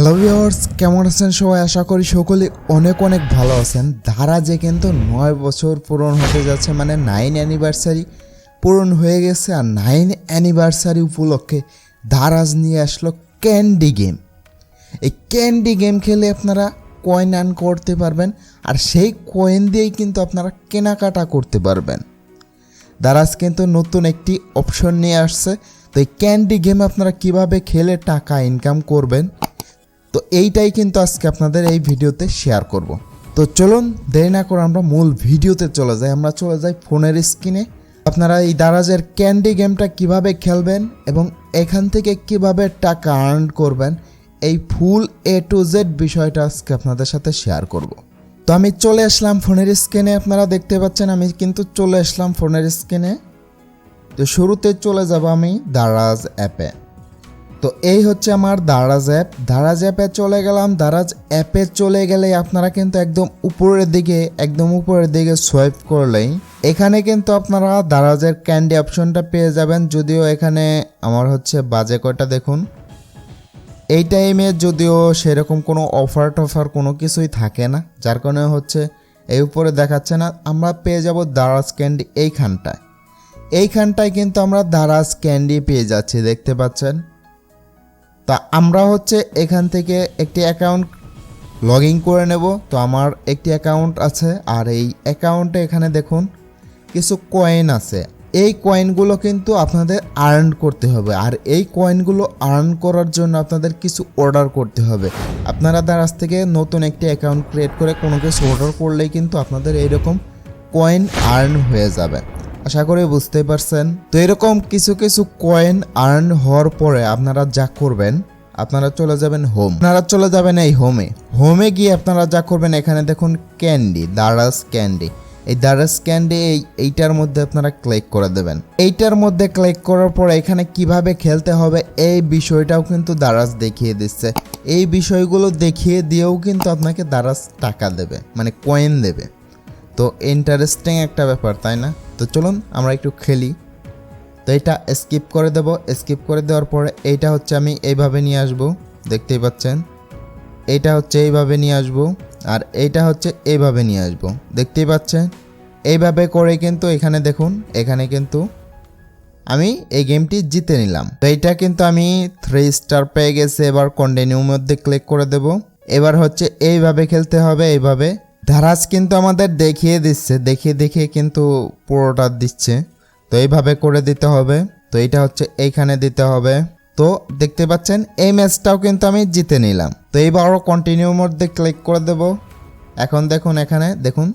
Hello viewers, কেমন আছেন সবাই? আশা করি সকলে অনেক অনেক ভালো আছেন। দারাজে কিন্তু 9 বছর পূরণ হতে যাচ্ছে, মানে 9 অ্যানিভার্সারি পূরণ হয়ে গেছে। আর 9 অ্যানিভার্সারি উপলক্ষে দারাজ নিয়ে আসলো ক্যান্ডি গেম। এই ক্যান্ডি গেম খেলে আপনারা কয়েন আর্ন করতে পারবেন, আর সেই কয়েন দিয়েই কিন্তু আপনারা কেনাকাটা করতে পারবেন। দারাজ কিন্তু নতুন একটি অপশন নিয়ে আসছে। তো এই ক্যান্ডি গেম আপনারা কিভাবে খেলে টাকা ইনকাম করবেন, তো এইটাই কিন্তু আজকে আপনাদের এই ভিডিওতে শেয়ার করব। তো চলুন দেরি না করে আমরা মূল ভিডিওতে চলে যাই। আমরা চলে যাই ফোনের স্ক্রিনে। আপনারা এই দারাজের ক্যান্ডি গেমটা কিভাবে খেলবেন এবং এখান থেকে কিভাবে টাকা আর্ন করবেন, এই ফুল A to Z বিষয়টা আজকে আপনাদের সাথে শেয়ার করব। তো আমি চলে আসলাম ফোনের স্ক্রিনে। আপনারা দেখতে পাচ্ছেন আমি কিন্তু চলে আসলাম ফোনের স্ক্রিনে। তো শুরুতে চলে যাব আমি দারাজ অ্যাপে। তো এই হচ্ছে আমার দারাজ অ্যাপ। দারাজ অ্যাপে চলে গেলাম। দারাজ অ্যাপে চলে গেলে আপনারা কিন্তু একদম উপরের দিকে সোয়াইপ করলেই এখানে কিন্তু আপনারা দারাজের ক্যান্ডি অপশনটা পেয়ে যাবেন। যদিও এখানে আমার হচ্ছে বাজে কয়টা দেখুন, এই টাইমে যদিও সেরকম কোনো অফার কোনো কিছুই থাকে না, যার কারণে হচ্ছে এই উপরে দেখাচ্ছে না। আমরা পেয়ে যাব দারাজ ক্যান্ডি এইখানটায় কিন্তু আমরা দারাজ ক্যান্ডি পেয়ে যাচ্ছি, দেখতে পাচ্ছেন। তা আমরা হচ্ছে এখান থেকে একটি অ্যাকাউন্ট লগ ইন করে নেব। তো আমার একটি অ্যাকাউন্ট আছে, আর এই অ্যাকাউন্টে এখানে দেখুন কিছু কয়েন আছে। এই কয়েনগুলো কিন্তু আপনাদের আর্ন করতে হবে, আর এই কয়েনগুলো আর্ন করার জন্য আপনাদের কিছু অর্ডার করতে হবে। আপনারা দারাজ থেকে নতুন একটি অ্যাকাউন্ট ক্রিয়েট করে কোনো কিছু অর্ডার করলেই কিন্তু আপনাদের এইরকম কয়েন আর্ন হয়ে যাবে। আশা করি বুঝতে পারছেন। তো এরকম কিছু কিছু কয়েন আর্ন হওয়ার পরে আপনারা যা করবেন, আপনারা চলে যাবেন এই হোমে গিয়ে আপনারা যা করবেন, এখানে দেখুন ক্যান্ডি, দারাজ ক্যান্ডি। এই দারাজ ক্যান্ডি এইটার মধ্যে আপনারা ক্লিক করে দেবেন। এইটার মধ্যে ক্লিক করার পর এখানে কিভাবে খেলতে হবে এই বিষয়টাও কিন্তু দারাজ দেখিয়ে দিচ্ছে। এই বিষয়গুলো দেখিয়ে দিয়েও কিন্তু আপনাকে দারাজ টাকা দেবে, মানে কয়েন দেবে। তো ইন্টারেস্টিং একটা ব্যাপার, তাই না? তো চলুন আমরা একটু খেলি। তো এটা স্কিপ করে দেব। স্কিপ করে দেওয়ার পরে এইটা হচ্ছে আমি এইভাবে নিয়ে আসব, দেখতেই পাচ্ছেন। এইটা হচ্ছে এইভাবে নিয়ে আসব, আর এইটা হচ্ছে এইভাবে নিয়ে আসব, দেখতেই পাচ্ছেন। এইভাবে করে কিন্তু এখানে দেখুন, এখানে কিন্তু আমি এই গেমটি জিতে নিলাম। তো এইটা কিন্তু আমি 3 স্টার পেয়ে গেছে। এবার কন্টিনিউর মধ্যে ক্লিক করে দেব। এবার হচ্ছে এইভাবে খেলতে হবে। এইভাবে দারাজ কিন্তু আমাদের দেখিয়ে দিচ্ছে, দেখিয়ে কিন্তু পুরোটা দিচ্ছে। তো এইভাবে করে দিতে হবে। তো এইটা হচ্ছে এইখানে দিতে হবে। তো দেখতে পাচ্ছেন এই ম্যাচটাও কিন্তু আমি জিতে নিলাম। তো এইবারও কন্টিনিউর মধ্যে ক্লিক করে দেব। এখন দেখুন,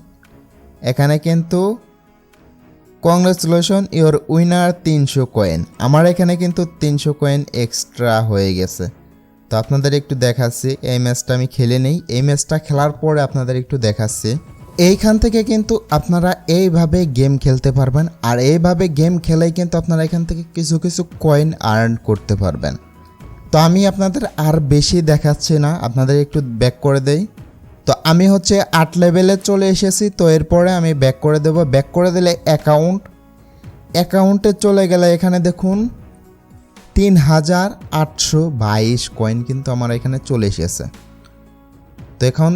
এখানে কিন্তু কংগ্রেচুলেশন ইওর উইনার 300 কয়েন। আমার এখানে কিন্তু 300 কয়েন এক্সট্রা হয়ে গেছে। তো আপনাদের একটু দেখাচ্ছি, এই ম্যাচটা আমি খেলে নেই। এই ম্যাচটা খেলার পরে আপনাদের একটু দেখাচ্ছি। এইখান থেকে কিন্তু আপনারা এইভাবে গেম খেলতে পারবেন, আর এইভাবে গেম খেলেই কিন্তু আপনারা এখান থেকে কিছু কিছু কয়েন আর্ন করতে পারবেন। তো আমি আপনাদের আর বেশি দেখাচ্ছি না, আপনাদের একটু ব্যাক করে দেই। তো আমি হচ্ছে 8 লেভেলে চলে এসেছি। তো এরপরে আমি ব্যাক করে দেব। ব্যাক করে দিলে অ্যাকাউন্টে চলে গেলে এখানে দেখুন 3822 কয়েন কিন্তু আমার এখানে চলে এসেছে। তো এখন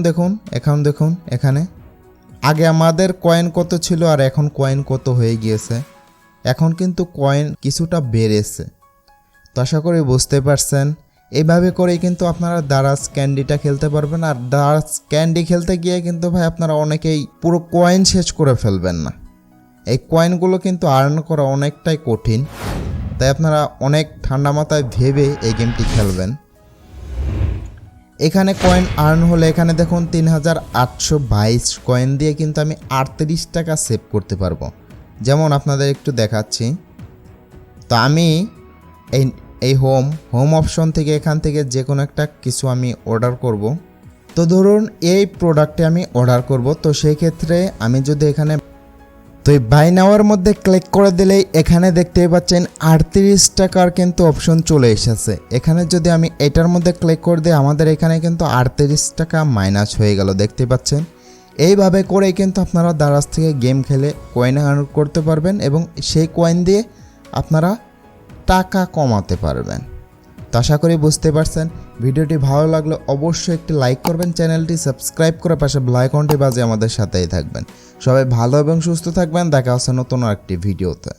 দেখুন এখানে আগে আমাদের কয়েন কত ছিল আর এখন কয়েন কত হয়ে গিয়েছে। এখন কিন্তু কয়েন কিছুটা বেড়েছে। তো আশা করি বুঝতে পারছেন। এইভাবে করেই কিন্তু আপনারা দারাজ ক্যান্ডিটা খেলতে পারবেন। আর দারাজ ক্যান্ডি খেলতে গিয়ে কিন্তু ভাই আপনারা অনেকেই পুরো কয়েন শেষ করে ফেলবেন না। এই কয়েনগুলো কিন্তু আর্ন করা অনেকটাই কঠিন, তাই আপনারা অনেক ঠান্ডা মাথায় ভেবে এই গেমটি খেলবেন। এখানে কয়েন আর্ন হলে এখানে দেখুন 3822 কয়েন দিয়ে কিন্তু আমি 38 টাকা সেভ করতে পারবো। যেমন আপনাদের একটু দেখাচ্ছি। তো আমি এই হোম অপশন থেকে এখান থেকে যে কোনো একটা কিছু আমি অর্ডার করব। তো ধরুন এই প্রোডাক্টে আমি অর্ডার করব। তো সেই ক্ষেত্রে আমি যদি এখানে তো এই বাই নাওয়ার মধ্যে ক্লিক করে দিলেই এখানে দেখতেই পাচ্ছেন 38 টাকার কিন্তু অপশন চলে এসেছে। এখানে যদি আমি এটার মধ্যে ক্লিক করে দিই, আমাদের এখানে কিন্তু 38 টাকা মাইনাস হয়ে গেল, দেখতে পাচ্ছেন। এইভাবে করেই কিন্তু আপনারা দারাজ থেকে গেম খেলে কয়েন আর্ন করতে পারবেন এবং সেই কয়েন দিয়ে আপনারা টাকা কমাতে পারবেন। তো তো আশা করি বুঝতে পারছেন। ভিডিওটি ভালো লাগলে অবশ্যই একটি লাইক করবেন, চ্যানেলটি সাবস্ক্রাইব করে পাশে বেল আইকনটি বাজিয়ে আমাদের সাথেই থাকবেন। সবাই ভালো এবং সুস্থ থাকবেন। দেখা হচ্ছে নতুন আরেকটি ভিডিওতে।